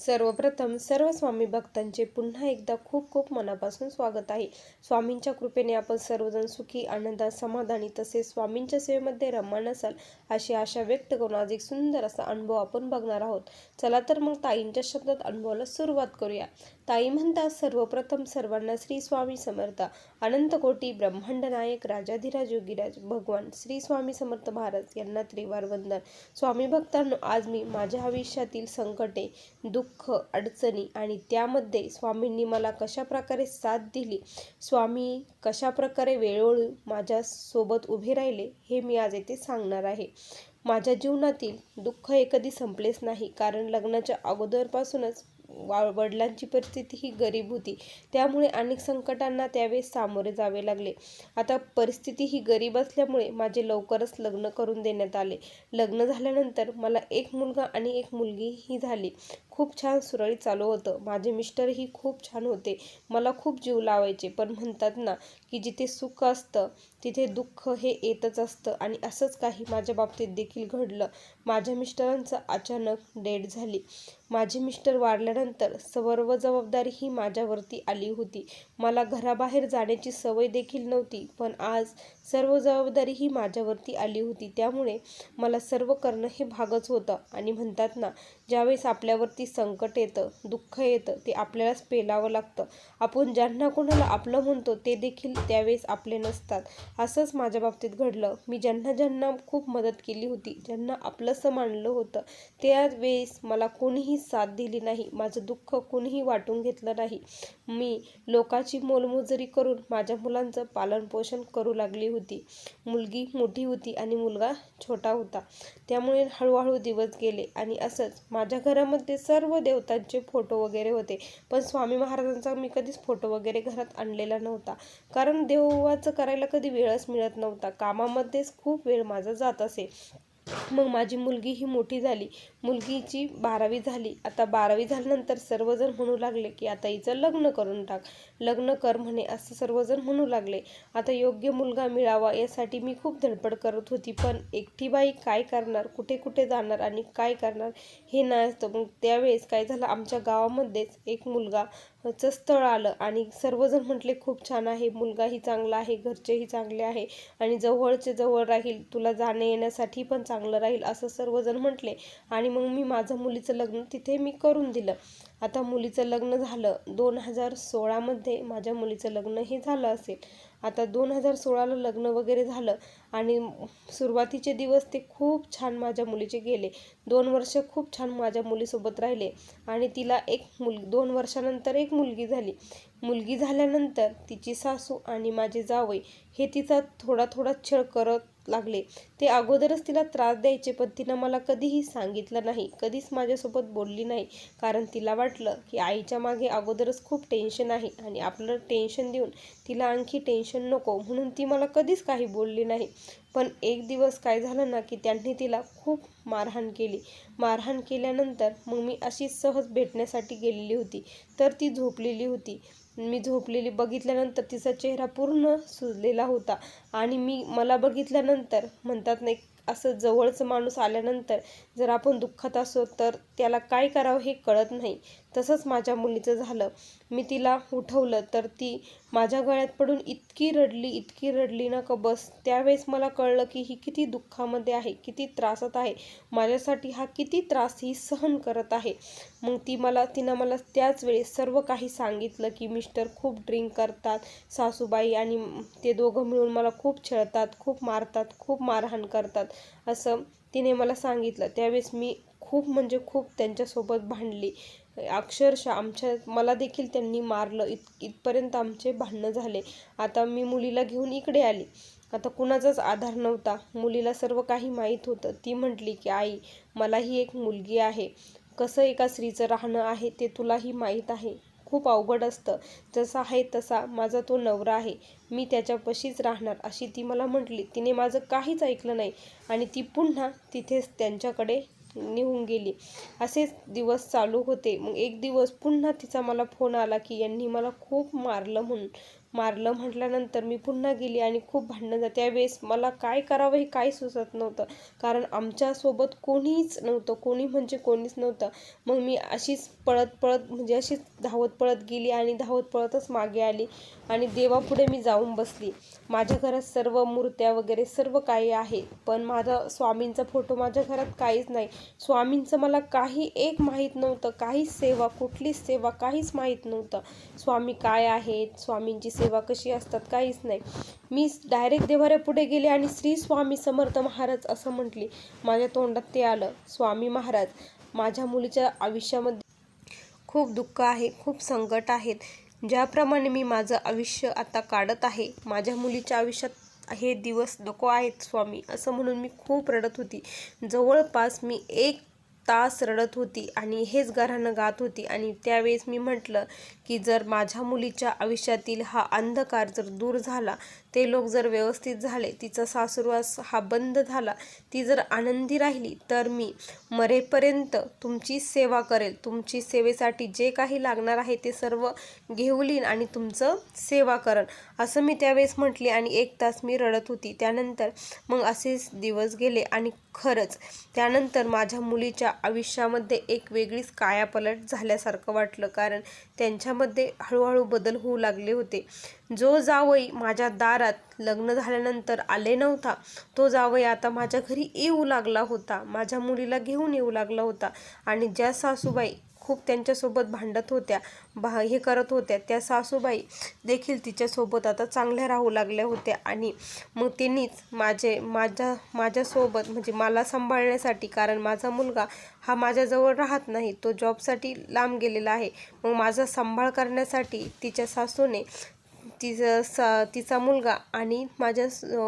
सर्वप्रथम सर्व स्वामी भक्तांचे पुन्हा एकदा खूप खूप मनापासून स्वागत आहे. स्वामींच्या कृपेने आपण सर्वजण सुखी, आनंदात, समाधानी तसेच स्वामींच्या सेवेमध्ये रममाण असाल अशी आशा व्यक्त करून आज एक सुंदर असा अनुभव आपण बघणार आहोत. चला तर मग ताईंच्या शब्दात अनुभवाला सुरुवात करूया. ताई म्हणतात, सर्वप्रथम सर्वांना श्री स्वामी समर्थ. अनंत कोटी ब्रह्मांड नायक राजाधिराज योगीराज भगवान श्री स्वामी समर्थ महाराज यांना त्रिवार वंदन. स्वामी भक्तांनो, आज मी माझ्या आयुष्यातील संकटे, दुःख, अडचणी आणि त्यामध्ये स्वामींनी मला कशा प्रकारे साथ दिली, स्वामी कशा प्रकारे वेळोवेळी माझ्या सोबत उभे राहिले, हे मी आज येथे सांगणार आहे. माझ्या जीवनातील दुःख हे कधी संपलेच नाही, कारण लग्नाच्या अगोदरपासूनच वडिलांची परिस्थिती ही गरीब होती. त्यामुळे अनेक संकटांना त्यावेळेस सामोरे जावे लागले. आता परिस्थिती ही गरीब असल्यामुळे माझे लवकरच लग्न करून देण्यात आले. लग्न झाल्यानंतर मला एक मुलगा आणि एक मुलगी ही झाली. खूप छान सुरळीत चालू होतं. माझे मिस्टरही खूप छान होते, मला खूप जीव लावायचे. पण म्हणतात ना की जिथे सुख असतं तिथे दुःख हे येतच असतं, आणि असंच काही माझ्या बाबतीत देखील घडलं. माझ्या मिस्टरांचं अचानक डेथ झाली. माझे मिस्टर वारल्यानंतर सर्व जबाबदारी ही माझ्यावरती आली होती. मला घराबाहेर जाण्याची सवय देखील नव्हती, पण आज सर्व जबाबदारी ही माझ्यावरती आली होती. त्यामुळे मला सर्व करणं हे भागच होतं. आणि म्हणतात ना, ज्यावेळेस आपल्यावरती संकट येतं, दुःख येतं, ते आपल्यालाच पेलावं लागतं. आपण ज्यांना कोणाला आपलं म्हणतो ते देखील त्यावेळेस आपले नसतात. असंच माझ्या बाबतीत घडलं. मी ज्यांना ज्यांना खूप मदत केली होती, ज्यांना आपलंसं मानलं होतं, त्यावेळेस मला कोणीही साथ दिली नाही. माझं दुःख कोणीही वाटून घेतलं नाही. मी लोकांची मोलमजुरी करून माझ्या मुलांचं पालनपोषण करू लागली होती. मुलगी मोठी होती आणि मुलगा छोटा होता. त्यामुळे हळूहळू दिवस गेले. आणि असंच माझ्या घरामध्ये सर्व देवतांचे फोटो वगैरे होते, पण स्वामी महाराजांचा मी कधीच फोटो वगैरे घरात आणलेला नव्हता, कारण देवाचं करायला कधी वेळच मिळत नव्हता. कामामध्येच खूप वेळ माझा जात असे. मग माझी मुलगी ही मोठी झाली. मुलगीची 12वी झाली. आता 12वी झाल्यानंतर सर्वजण म्हणू लागले की आता हिचं लग्न करून टाक, लग्न कर म्हणे, असं सर्वजण म्हणू लागले. आता योग्य मुलगा मिळावा यासाठी मी खूप धडपड करत होती. पण एकटी बाई काय करणार, कुठे कुठे जाणार आणि काय करणार हे नसतं. मग त्यावेळेस काय झालं, आमच्या गावामध्येच एक मुलगाचं स्थळ आलं आणि सर्वजण म्हटले खूप छान आहे, मुलगाही चांगला आहे, घरचेही चांगले आहे आणि जवळचे जवळ राहील, तुला जाणे येण्यासाठी पण चांगलं राहील, असं सर्वजण म्हटले. आणि मग मी माझं मुलीचं लग्न तिथे मी करून दिलं. आता मुलीचं लग्न झालं 2016मध्ये. माझ्या मुलीचं लग्न हे झालं असेल. आता 2016ला लग्न वगैरे झालं आणि सुरुवातीचे दिवस ते खूप छान माझ्या मुलीचे गेले. 2 वर्ष खूप छान माझ्या मुलीसोबत राहिले आणि तिला 2 वर्षानंतर एक मुलगी झाली. मुलगी झाल्यानंतर तिची सासू आणि माझे जावई हे तिचा थोडा थोडा छळ करत लागले. ते अगोदरच तिला त्रास द्यायचे, पण तिनं मला कधीही सांगितलं नाही, कधीच माझ्यासोबत बोलली नाही, कारण तिला वाटलं की आईच्या मागे अगोदरच खूप टेन्शन आहे आणि आपलं टेन्शन देऊन तिला आणखी टेन्शन नको, म्हणून ती मला कधीच काही बोलली नाही. पण एक दिवस काय झालं ना की त्यांनी तिला खूप मारहाण केली. मारहाण केल्यानंतर मग मी अशी सहज भेटण्यासाठी गेलेली होती, तर ती झोपलेली होती. मी झोपलेली बघितल्यानंतर तिचा चेहरा पूर्ण सुजलेला होता आणि मला बघितल्यानंतर म्हणतात नाही, असं जवळचं माणूस आल्यानंतर जर आपण दुःखात असो तर त्याला काय करावं हे कळत नाही. तसंच माझ्या मुलीचं झालं. मी तिला उठवलं तर ती माझ्या गळ्यात पडून इतकी रडली ना का बस. त्यावेळेस मला कळलं की ही किती दुःखामध्ये आहे, किती त्रासात आहे, माझ्यासाठी हा किती त्रास ही सहन करत आहे. मग तिनं मला त्याच वेळेस सर्व काही सांगितलं की मिस्टर खूप ड्रिंक करतात, सासूबाई आणि ते दोघं मिळून मला खूप छळतात, खूप मारतात, खूप मारहाण करतात, असं तिने मला सांगितलं. त्यावेळेस मी खूप म्हणजे खूप त्यांच्यासोबत भांडली. अक्षरशः मला देखील त्यांनी मारलं, इथपर्यंत आमचे भांडणं झाले. आता मी मुलीला घेऊन इकडे आली. आता कुणाचाच आधार नव्हता. मुलीला सर्व काही माहीत होतं. ती म्हटली की आई, मलाही एक मुलगी आहे, कसं एका स्त्रीचं राहणं आहे ते तुलाही माहीत आहे, खूप अवघड असतं, जसा आहे तसा माझा तो नवरा आहे, मी त्याच्यापाशीच राहणार, अशी ती मला म्हटली. तिने माझं काहीच ऐकलं नाही आणि ती पुन्हा तिथेच त्यांच्याकडे निघून गेली. असेच दिवस चालू होते. मग एक दिवस पुन्हा तिचा मला फोन आला की यांनी मला खूप मारलं म्हणून. मारलं म्हटल्यानंतर मी पुन्हा गेली आणि खूप भांडणं झाली. त्यावेळेस मला काय करावं हे काही सुचत नव्हतं, कारण आमच्यासोबत कोणीच नव्हतं, कोणी म्हणजे कोणीच नव्हतं. मग मी अशीच पळत पळत म्हणजे अशीच धावत पळत गेली आणि धावत पळतच मागे आली आणि देवापुढे मी जाऊन बसली. माझ्या घरात सर्व मूर्त्या वगैरे सर्व काही आहे, पण माझा स्वामींचा फोटो माझ्या घरात काहीच नाही. स्वामींचं मला काही एक माहीत नव्हतं, काहीच सेवा, कुठलीच सेवा काहीच माहीत नव्हतं. स्वामी काय आहेत, स्वामींची सेवा कशी असतात काहीच नाही. मी डायरेक्ट देव्हाऱ्यापुढे गेले आणि श्री स्वामी समर्थ महाराज असं म्हटली. माझ्या तोंडात ते आलं, स्वामी महाराज. माझ्या मुलीच्या आयुष्यामध्ये खूप दुःख आहे, खूप संकट आहेत. ज्याप्रमाणे मी माझं आयुष्य आता काढत आहे, माझ्या मुलीच्या आयुष्यात हे दिवस नको आहेत स्वामी, असं म्हणून मी खूप रडत होती. जवळपास मी 1 तास रडत होती आणि हेच गाणं गात होती. आणि त्यावेळेस मी म्हटलं की जर माझ्या मुलीच्या आयुष्यातील हा अंधकार जर दूर झाला, ते लोक जर व्यवस्थित झाले, तिचा सासुरवास हा बंद झाला, ती जर आनंदी राहिली, तर मी मरेपर्यंत तुमची सेवा करेल. तुमची सेवेसाठी जे काही लागणार आहे ते सर्व घेऊन येईन आणि तुमचं सेवा करेन, असं मी त्यावेळेस म्हटली. आणि 1 तास मी रडत होती. त्यानंतर मग असेच दिवस गेले आणि खरंच त्यानंतर माझ्या मुलीच्या आयुष्यामध्ये एक वेगळीच कायापलट झाल्यासारखं वाटलं, कारण त्यांच्यामध्ये हळूहळू बदल होऊ लागले होते. जो जावई माझ्या दारात लग्न झाल्यानंतर आले नव्हता, तो जावई आता माझ्या घरी येऊ लागला होता, माझ्या मुलीला घेऊन येऊ लागला होता. आणि ज्या सासूबाई खूप त्यांच्यासोबत भांडत होत्या, हे करत होत्या, त्या सासूबाई देखील तिच्यासोबत आता चांगल्या राहू लागल्या होत्या. आणि मग त्यांनीच माझ्यासोबत म्हणजे मला सांभाळण्यासाठी, कारण माझा मुलगा हा माझ्याजवळ राहत नाही, तो जॉबसाठी लांब गेलेला आहे. मग माझा सांभाळ करण्यासाठी तिच्या सासूने तिचा मुलगा आणि माझ्या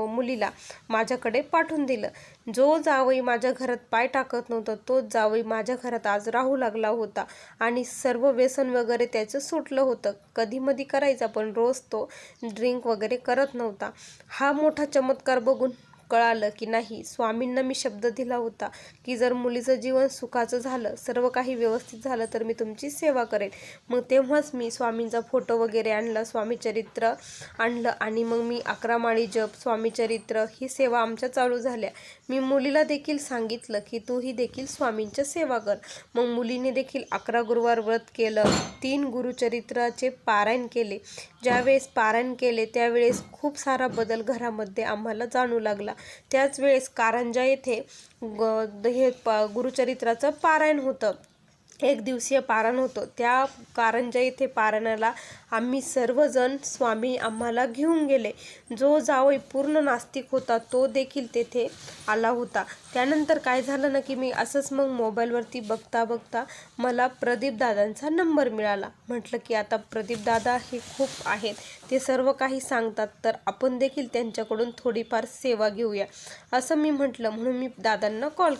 मुलीला माझ्याकडे पाठवून दिलं. जो जावई माझ्या घरात पाय टाकत नव्हता, तोच जावई माझ्या घरात आज राहू लागला होता. आणि सर्व व्यसन वगैरे त्याचं सुटलं होतं. कधीमधी करायचा, पण रोज तो ड्रिंक वगैरे करत नव्हता. हा मोठा चमत्कार बघून कळालं की नाही, स्वामींना मी शब्द दिला होता की जर मुलीचं जीवन सुखाचं झालं, सर्व काही व्यवस्थित झालं, तर मी तुमची सेवा करेन. मग तेव्हाच मी स्वामींचा फोटो वगैरे आणला, स्वामीचरित्र आणलं आणि मग मी 11 माळी जप, स्वामीचरित्र ही सेवा आमच्या चालू झाल्या. मी मुलीला देखील सांगितलं की तूही देखील स्वामींच्या सेवा कर. मग मुलीने देखील 11 गुरुवार व्रत केलं, 3 गुरुचरित्राचे पारायण केले. ज्यावेळेस पारायण केले त्यावेळेस खूप सारा बदल घरामध्ये आम्हाला जाणू लागला. त्याच वेळेस कारंजा येथे गुरुचरित्राचं पारायण होतं, 1 दिवसीय पारायण होतं. त्या कारंजा येथे पारायणाला आम्ही सर्वजण स्वामी आम्हाला घेऊन गेले. जो जावई पूर्ण नास्तिक होता तो देखील तेथे आला होता. त्यानंतर काय झालं ना की मी असंच मग मोबाईलवरती बघता बघता मला प्रदीप दादांचा नंबर मिळाला. म्हटलं की आता प्रदीप दादा हे खूप आहेत, ते सर्व काही सांगतात, तर आपण देखील त्यांच्याकडून थोडीफार सेवा घेऊया, असं मी म्हटलं. म्हणून मी दादांना कॉल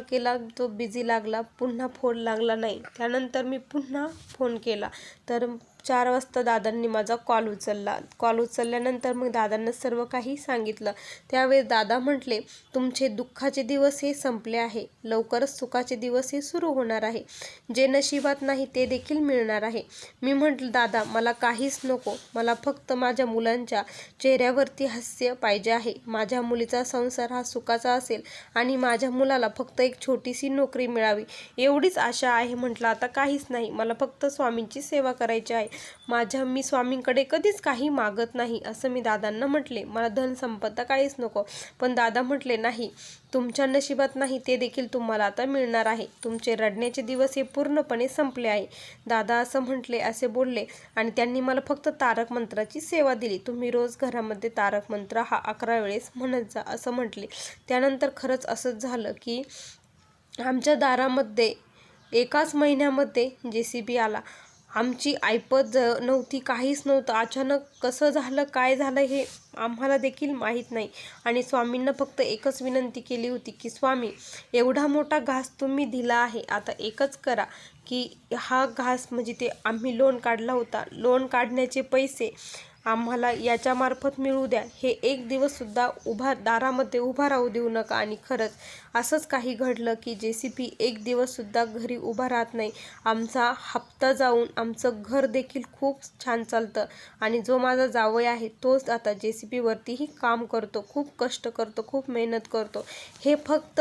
केला. तो बिझी लागला, पुन्हा फोन लागला नाही. त्यानंतर मी पुन्हा फोन केला, तर 4 वाजता दादांनी माझा कॉल उचलल्यानंतर मग दादांना सर्व काही सांगितलं. त्यावेळेस दादा म्हटले, तुमचे दुःखाचे दिवस हे संपले आहे, लवकरच सुखाचे दिवस हे सुरू होणार आहे. जे नशिबात नाही ते देखील मिळणार आहे. मी म्हटलं, दादा मला काहीच नको, मला फक्त माझ्या मुलांच्या चेहऱ्यावरती हास्य पाहिजे आहे. माझ्या मुलीचा संसार हा सुखाचा असेल आणि माझ्या मुलाला फक्त एक छोटीशी नोकरी मिळावी, एवढीच आशा आहे. म्हटलं आता काहीच नाही, मला फक्त स्वामींची सेवा करायची आहे. मी स्वामींकडे कधीच काही मागत नाही, असं मी दादांना म्हटले. मला धन संपदा काहीच नको. पण दादा म्हटले, नाही, तुमच्या नशिबात नाही ते देखील तुम्हाला आता मिळणार आहे. तुमचे रडण्याचे दिवस हे पूर्णपणे संपले आहे. दादा असं म्हटले, असे बोलले आणि त्यांनी मला फक्त तारक मंत्राची सेवा दिली. तुम्ही रोज घरामध्ये तारक मंत्र हा 11 वेळेस म्हणत जा, असं म्हटले. त्यानंतर खरंच असंच झालं की आमच्या दारामध्ये एकाच महिन्यामध्ये JCB आला. आमची ऐपत नव्हती, काहीच नव्हतं. अचानक कसं झालं, काय झालं हे आम्हाला देखील माहीत नाही. आणि स्वामींना फक्त एकच विनंती केली होती की स्वामी, एवढा मोठा घास तुम्ही दिला आहे, आता एकच करा की हा घास म्हणजे ते आम्ही लोन काढला होता, लोन काढण्याचे पैसे आम्हाला याच्यामार्फत मिळू द्या. हे एक दिवससुद्धा दारामध्ये उभा राहू देऊ नका. आणि खरंच असंच काही घडलं की JCB एक दिवससुद्धा घरी उभा राहत नाही. आमचा हप्ता जाऊन आमचं घर देखील खूप छान चालतं. आणि जो माझा जावई आहे तोच आता JCBवरतीही काम करतो, खूप कष्ट करतो, खूप मेहनत करतो. हे फक्त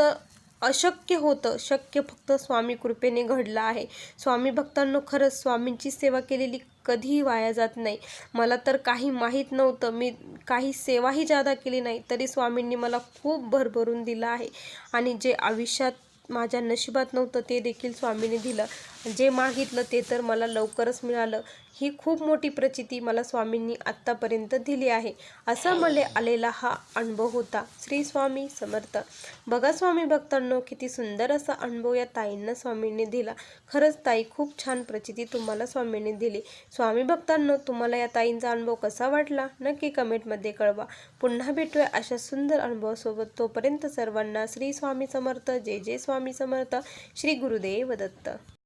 अशक्य होतं, शक्य फक्त स्वामी कृपेने घडलं आहे. स्वामी भक्तांनो, खरंच स्वामींची सेवा केलेली कधीही वाया जात नाही. मला तर काही माहीत नव्हतं, मी काही सेवाही जादा केली नाही, तरी स्वामींनी मला खूप भरभरून दिलं आहे. आणि जे आयुष्यात माझ्या नशिबात नव्हतं ते देखील स्वामीने दिलं. जे मागितलं ते तर मला लवकरच मिळालं. ही खूप मोठी प्रचिती मला स्वामींनी आत्तापर्यंत दिली आहे. असा मला आलेला हा अनुभव होता. श्री स्वामी समर्थ. बघा स्वामी भक्तांनो, किती सुंदर असा अनुभव या ताईंना स्वामींनी दिला. खरंच ताई, खूप छान प्रचिती तुम्हाला स्वामींनी दिली. स्वामी भक्तांनो, तुम्हाला या ताईंचा अनुभव कसा वाटला नक्की कमेंटमध्ये कळवा. पुन्हा भेटूया अशा सुंदर अनुभवासोबत. तोपर्यंत सर्वांना श्री स्वामी समर्थ. जय जय स्वामी समर्थ. श्री गुरुदेव दत्त.